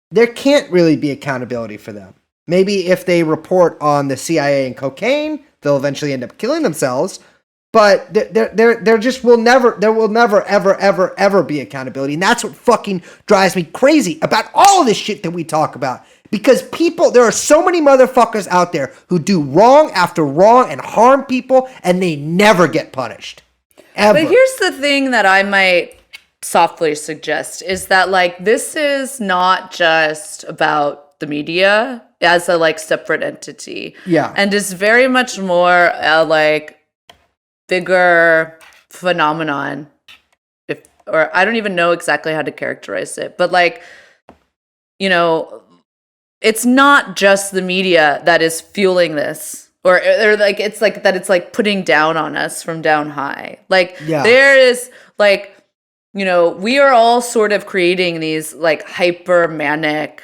there can't really be accountability for them. Maybe if they report on the CIA and cocaine, they'll eventually end up killing themselves. But there will never, ever be accountability. And that's what fucking drives me crazy about all of this shit that we talk about. Because there are so many motherfuckers out there who do wrong after wrong and harm people, and they never get punished. Ever. But here's the thing that I might softly suggest is that this is not just about the media as a separate entity. Yeah. And is very much more bigger phenomenon, or I don't even know exactly how to characterize it, but it's not just the media that is fueling this, or it's putting down on us from down high. There is we are all sort of creating these hyper manic,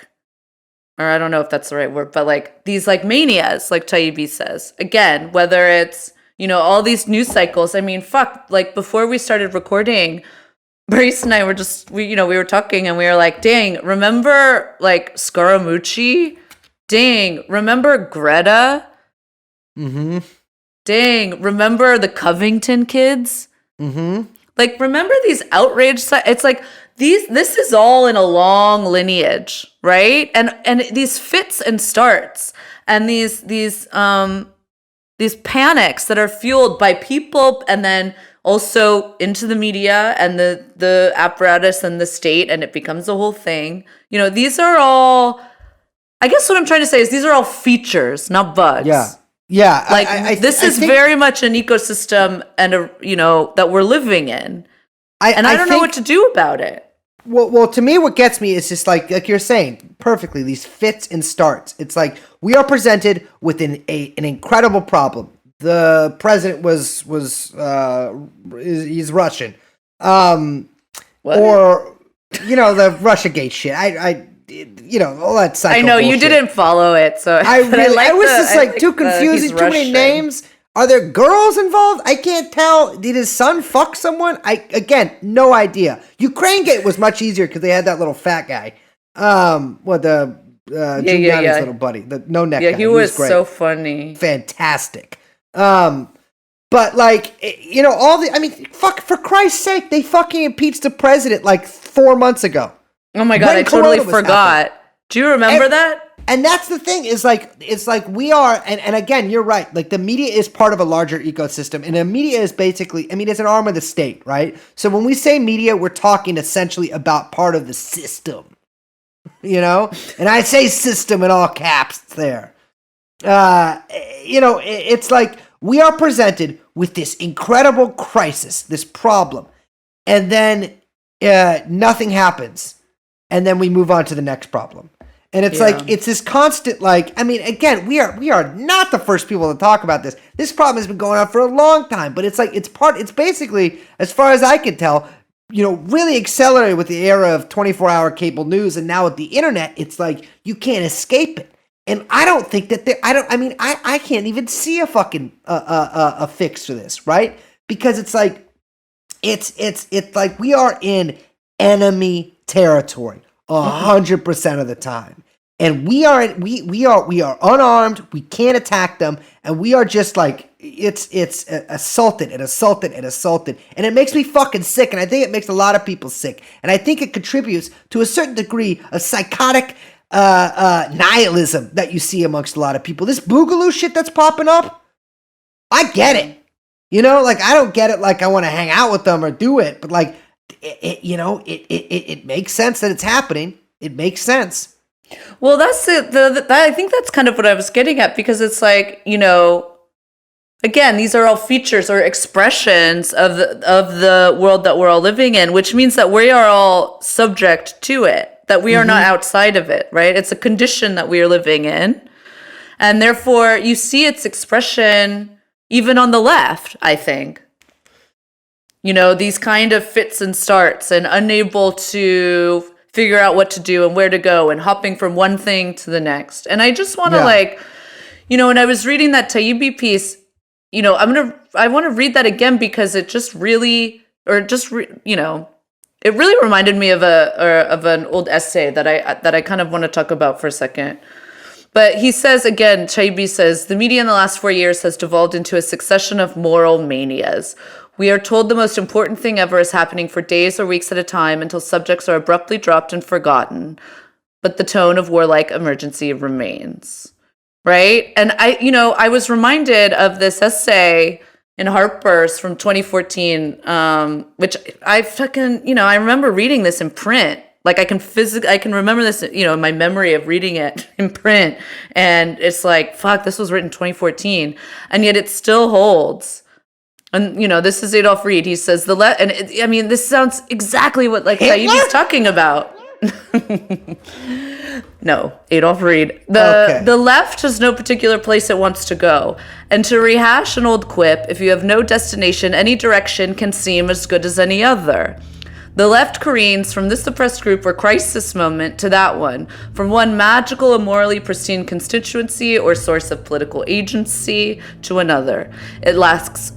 or I don't know if that's the right word, but these manias, like Taibbi says. Again, whether it's all these news cycles. I mean, fuck, before we started recording, Maurice and I were we were talking and we were like, dang, remember Scaramucci? Dang, remember Greta? Mm-hmm. Dang, remember the Covington kids? Mm-hmm. Remember these outrage it's this is all in a long lineage, right? And these fits and starts and these panics that are fueled by people and then also into the media and the apparatus and the state, and it becomes a whole thing. These are all, I guess what I'm trying to say is these are all features, not bugs. Yeah. This is very much an ecosystem and that we're living in. I don't know what to do about it. Well, to me, what gets me is just like you're saying perfectly, these fits and starts. It's we are presented with an incredible problem. The president he's Russian, or the Russiagate shit. All that psycho I know bullshit. You didn't follow it, so I was just too confusing. Too many names. Are there girls involved? I can't tell. Did his son fuck someone? Again, no idea. Ukrainegate was much easier because they had that little fat guy. Giuliani's little buddy, the no neck guy. Yeah, he was great. So funny, fantastic. But fuck, for Christ's sake, they fucking impeached the president 4 months ago. Oh my God, I totally forgot. Do you remember that? And that's the thing is we are, and again, you're right. The media is part of a larger ecosystem, and the media is basically, it's an arm of the state, right? So when we say media, we're talking essentially about part of the system, and I say system in all caps there. It's we are presented with this incredible crisis, this problem, and then nothing happens, and then we move on to the next problem. And it's it's this constant, again, we are not the first people to talk about this. This problem has been going on for a long time, but it's basically, as far as I can tell, really accelerated with the era of 24-hour cable news. And now with the internet, it's you can't escape it. And I don't think that I can't even see a fucking, a fix for this, right? Because it's we are in enemy territory 100% of the time. and we are unarmed. We can't attack them, and we are just like it's assaulted, and it makes me fucking sick, and I think it makes a lot of people sick, and I think it contributes to a certain degree of psychotic nihilism that you see amongst a lot of people. This boogaloo shit that's popping up, I get it. Like I don't get it. Like I want to hang out with them or do it, but like it makes sense that it's happening. It makes sense. Well, that's it. I think that's kind of what I was getting at, because it's like, again, these are all features or expressions of the world that we're all living in, which means that we are all subject to it, that we are not outside of it, right? It's a condition that we are living in. And therefore, you see its expression even on the left, I think. These kind of fits and starts and unable to figure out what to do and where to go and hopping from one thing to the next. And I just want to when I was reading that Taibbi piece, I want to read that again, because it just really, it really reminded me of an old essay that I kind of want to talk about for a second. But he says, again, Taibbi says, the media in the last 4 years has devolved into a succession of moral manias. We are told the most important thing ever is happening for days or weeks at a time until subjects are abruptly dropped and forgotten. But the tone of warlike emergency remains. Right? And I was reminded of this essay in Harper's from 2014, which I remember reading this in print. Like I can remember this, in my memory of reading it in print. And it's like, fuck, this was written in 2014. And yet it still holds. And, this is Adolf Reed. He says this sounds exactly what Taibbi's talking about. No, Adolf Reed. The left has no particular place it wants to go. And to rehash an old quip, if you have no destination, any direction can seem as good as any other. The left careens from this oppressed group or crisis moment to that one, from one magical and morally pristine constituency or source of political agency to another. It lacks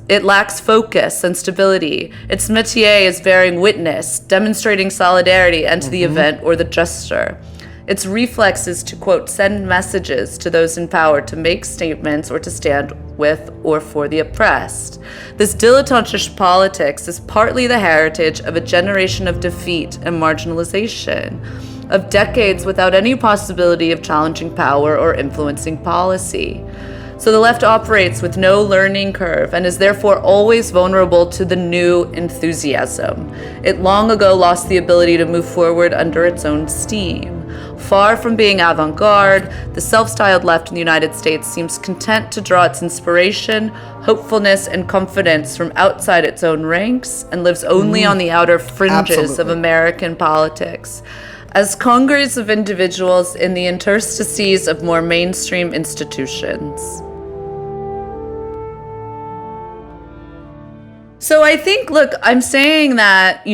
focus and stability. Its métier is bearing witness, demonstrating solidarity and to the event or the gesture. Its reflex is to, quote, send messages to those in power to make statements or to stand with or for the oppressed. This dilettantish politics is partly the heritage of a generation of defeat and marginalization, of decades without any possibility of challenging power or influencing policy. So the left operates with no learning curve and is therefore always vulnerable to the new enthusiasm. It long ago lost the ability to move forward under its own steam. Far from being avant-garde, the self-styled left in the United States seems content to draw its inspiration, hopefulness, and confidence from outside its own ranks and lives only on the outer fringes of American politics, as congeries of individuals in the interstices of more mainstream institutions. So I think, look, I'm saying that,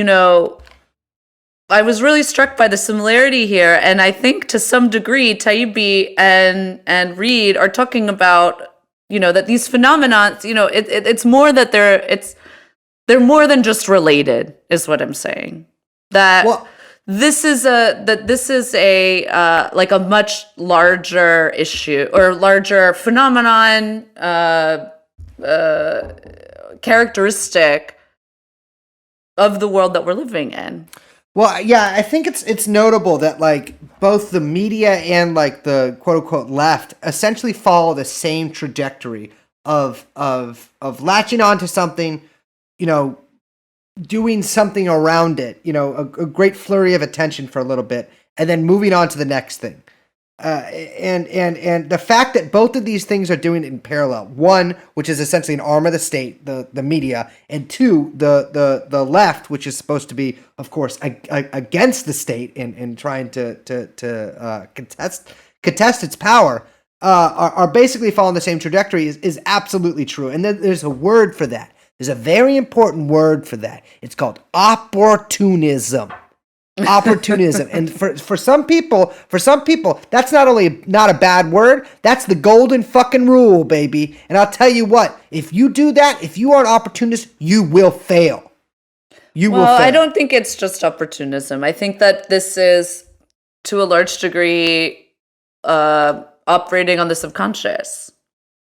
I was really struck by the similarity here, and I think to some degree Taibbi and Reed are talking about, that these phenomena, it's more that they're more than just related, is what I'm saying. That this is a like a much larger issue or larger phenomenon, characteristic of the world that we're living in. Well, yeah, I think it's notable that like both the media and like the quote unquote left essentially follow the same trajectory of latching onto something, doing something around it, a great flurry of attention for a little bit, and then moving on to the next thing. And the fact that both of these things are doing it in parallel, one, which is essentially an arm of the state, the media, and two, the left, which is supposed to be, of course, against the state and trying to contest its power, are basically following the same trajectory is absolutely true. And then there's a word for that. There's a very important word for that. It's called opportunism. Opportunism. And for some people, that's not only not a bad word, that's the golden fucking rule, baby. And I'll tell you what, if you do that, if you are an opportunist, you will fail. You will fail. I don't think it's just opportunism. I think that this is, to a large degree, operating on the subconscious,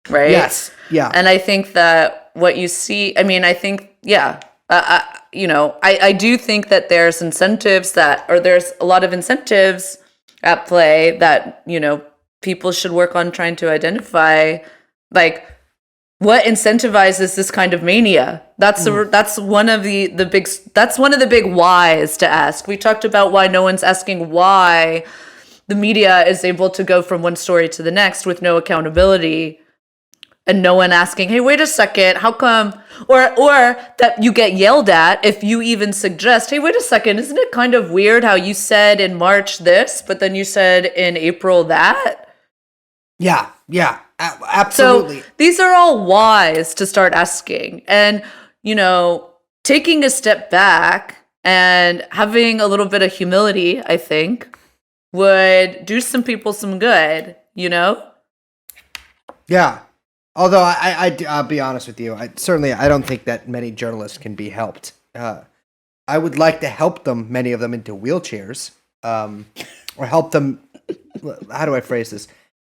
right? Yes. Yeah. And I think that what you see, I mean, I think, yeah, I do think that there's there's a lot of incentives at play that, people should work on trying to identify, like, what incentivizes this kind of mania. That's one of the big whys to ask. We talked about why no one's asking why the media is able to go from one story to the next with no accountability, and no one asking, hey, wait a second, how come, or that you get yelled at if you even suggest, hey, wait a second, isn't it kind of weird how you said in March this, but then you said in April that? Yeah, absolutely. So these are all whys to start asking. And, taking a step back and having a little bit of humility, I think, would do some people some good, Yeah. Although I'll be honest with you, I don't think that many journalists can be helped. I would like to help them, many of them, into wheelchairs, or help them. How do I phrase this?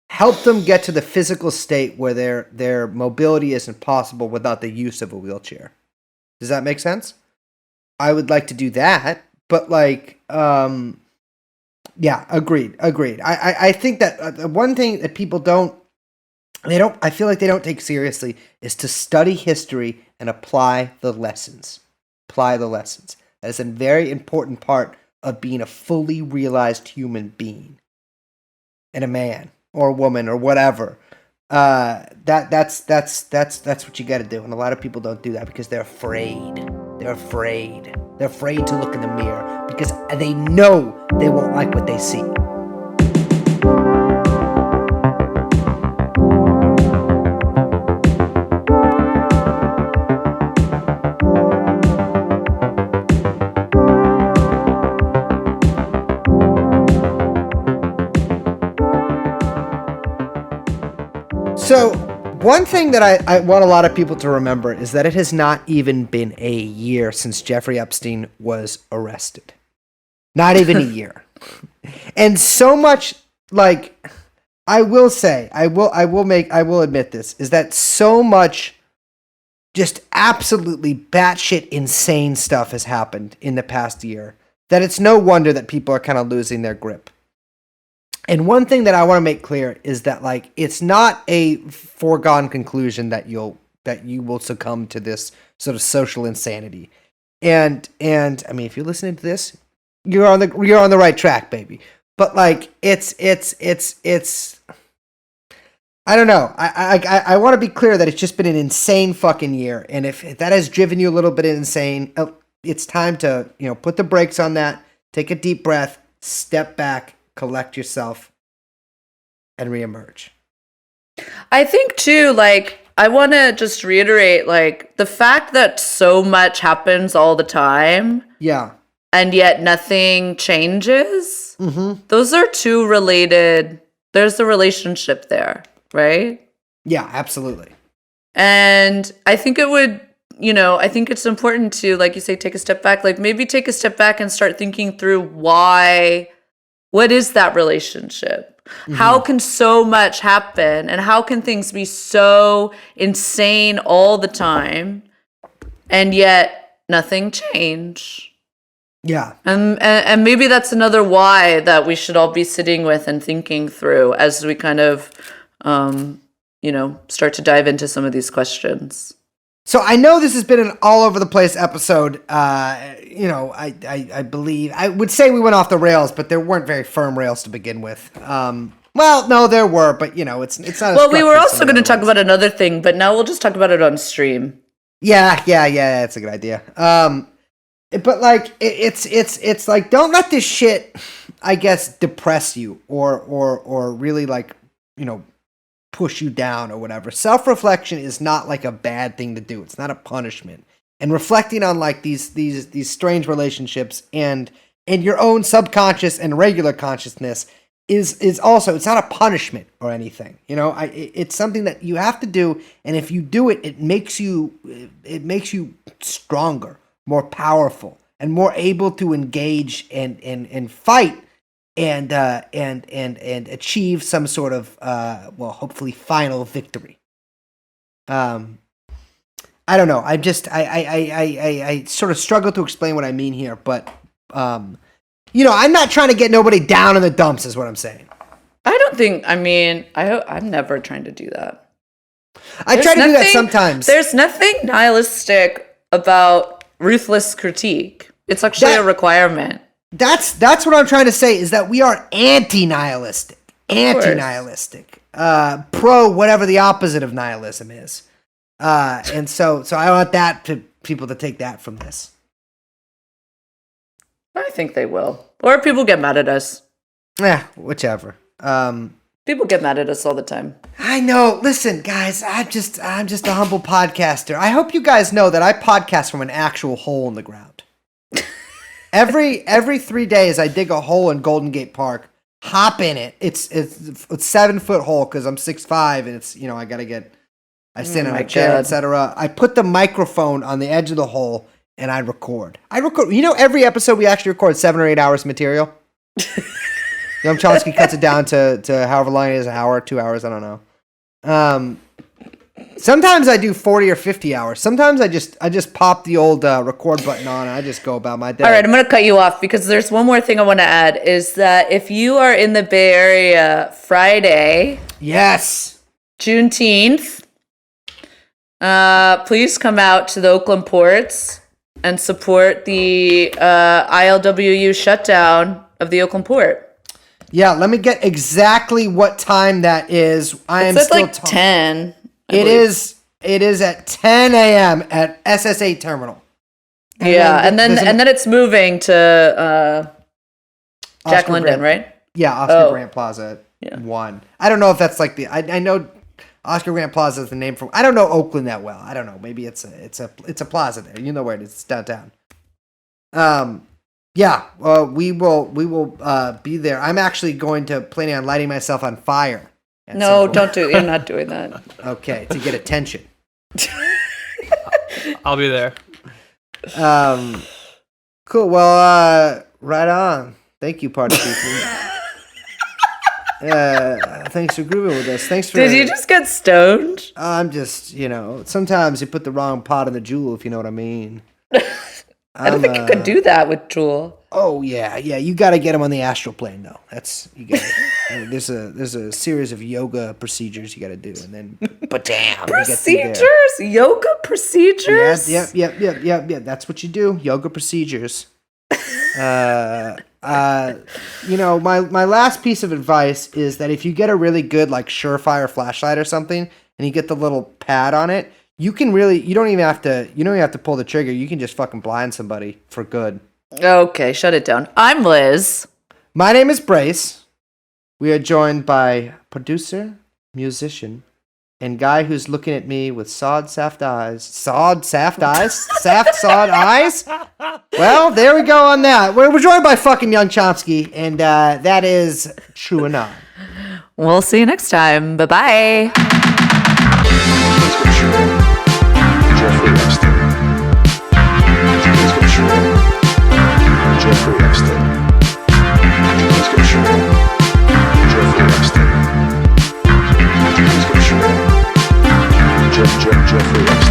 Help them get to the physical state where their mobility isn't possible without the use of a wheelchair. Does that make sense? I would like to do that, but yeah, agreed. I think that one thing that people I feel like they don't take seriously is to study history and apply the lessons. That is a very important part of being a fully realized human being and a man or a woman or whatever. That's what you got to do, and a lot of people don't do that because they're afraid. They're afraid to look in the mirror because they know they won't like what they see. So, one thing that I want a lot of people to remember is that it has not even been a year since Jeffrey Epstein was arrested. Not even a year. And so much, I will admit this, is that so much just absolutely batshit insane stuff has happened in the past year that it's no wonder that people are kind of losing their grip. And one thing that I want to make clear is that it's not a foregone conclusion that you will succumb to this sort of social insanity. And I mean, if you're listening to this, you're on the right track, baby. But it's I don't know. I want to be clear that it's just been an insane fucking year, and if that has driven you a little bit insane, it's time to put the brakes on that, take a deep breath, step back, collect yourself, and reemerge. I think too, I want to just reiterate, the fact that so much happens all the time. Yeah. And yet nothing changes. Mm-hmm. Those are two related. There's a relationship there, right? Yeah, absolutely. And I think it would, I think it's important to, like you say, take a step back. Maybe take a step back and start thinking through what is that relationship? Mm-hmm. How can so much happen? And how can things be so insane all the time and yet nothing change? Yeah. And maybe that's another why that we should all be sitting with and thinking through as we kind of, start to dive into some of these questions. So I know this has been an all over the place episode. I believe I would say we went off the rails, but there weren't very firm rails to begin with. Well, no, there were, but it's not. Well, we were also going to talk about another thing, but now we'll just talk about it on stream. Yeah, that's a good idea. But it's like, don't let this shit, I guess, depress you or really push you down or whatever. Self-reflection is not a bad thing to do. It's not a punishment. And reflecting on these strange relationships and your own subconscious and regular consciousness is also, it's not a punishment or anything. It's something that you have to do, and if you do it, it makes you stronger, more powerful, and more able to engage and fight and achieve some sort of hopefully final victory. I don't know. I sort of struggle to explain what I mean here, but I'm not trying to get nobody down in the dumps, is what I'm saying. I'm never trying to do that. I try to do that sometimes. There's nothing nihilistic about ruthless critique. It's actually a requirement. That's what I'm trying to say, is that we are anti-nihilistic. Pro whatever the opposite of nihilism is. And so I want people to take that from this. I think they will. Or people get mad at us. Whichever. People get mad at us all the time. I know. Listen, guys, I'm just a humble podcaster. I hope you guys know that I podcast from an actual hole in the ground. Every 3 days, I dig a hole in Golden Gate Park, hop in it. It's 7-foot hole because I'm 6'5", and it's I stand in a chair, etc. I put the microphone on the edge of the hole and I record. Every episode we actually record 7 or 8 hours of material. Young Chomsky cuts it down to however long it is, an hour, 2 hours, I don't know. Sometimes I do 40 or 50 hours. Sometimes I just pop the old record button on and I just go about my day. All right, I'm going to cut you off because there's one more thing I want to add, is that if you are in the Bay Area Friday, yes, Juneteenth, please come out to the Oakland ports and support the ILWU shutdown of the Oakland port. Yeah, let me get exactly what time that is. It's still 10. It is at 10 a.m. at SS8 terminal. And then it's moving to Jack London, right? Yeah, Oscar Grant Plaza at 1. I don't know if that's like I know Oscar Grant Plaza is the name for. I don't know Oakland that well. I don't know. Maybe it's a plaza there. You know where it is. It's downtown. We will be there. I'm actually planning on lighting myself on fire. No, don't do it. You're not doing that. Okay, to get attention. I'll be there. Cool. Well, right on. Thank you, party people. Thanks for grooving with us. Did you just get stoned? I'm just, sometimes you put the wrong pot in the jewel, if you know what I mean. I don't think you could do that with Jewel. Oh yeah. You got to get him on the astral plane, though. There's a series of yoga procedures you got to do, and then procedures, yoga procedures. Yep. That's what you do. Yoga procedures. My last piece of advice is that if you get a really good Surefire flashlight or something, and you get the little pad on it, you don't even have to pull the trigger. You can just fucking blind somebody for good. Okay, shut it down. I'm Liz. My name is Brace. We are joined by producer, musician, and guy who's looking at me with sawed-saft eyes. Sawed-saft eyes? Sawed eyes? Well, there we go on that. We're joined by fucking Young Chomsky, and that is TrueAnon. We'll see you next time. Bye-bye. Jeffrey Epstein. Jeffrey Epstein. Jeffrey Epstein.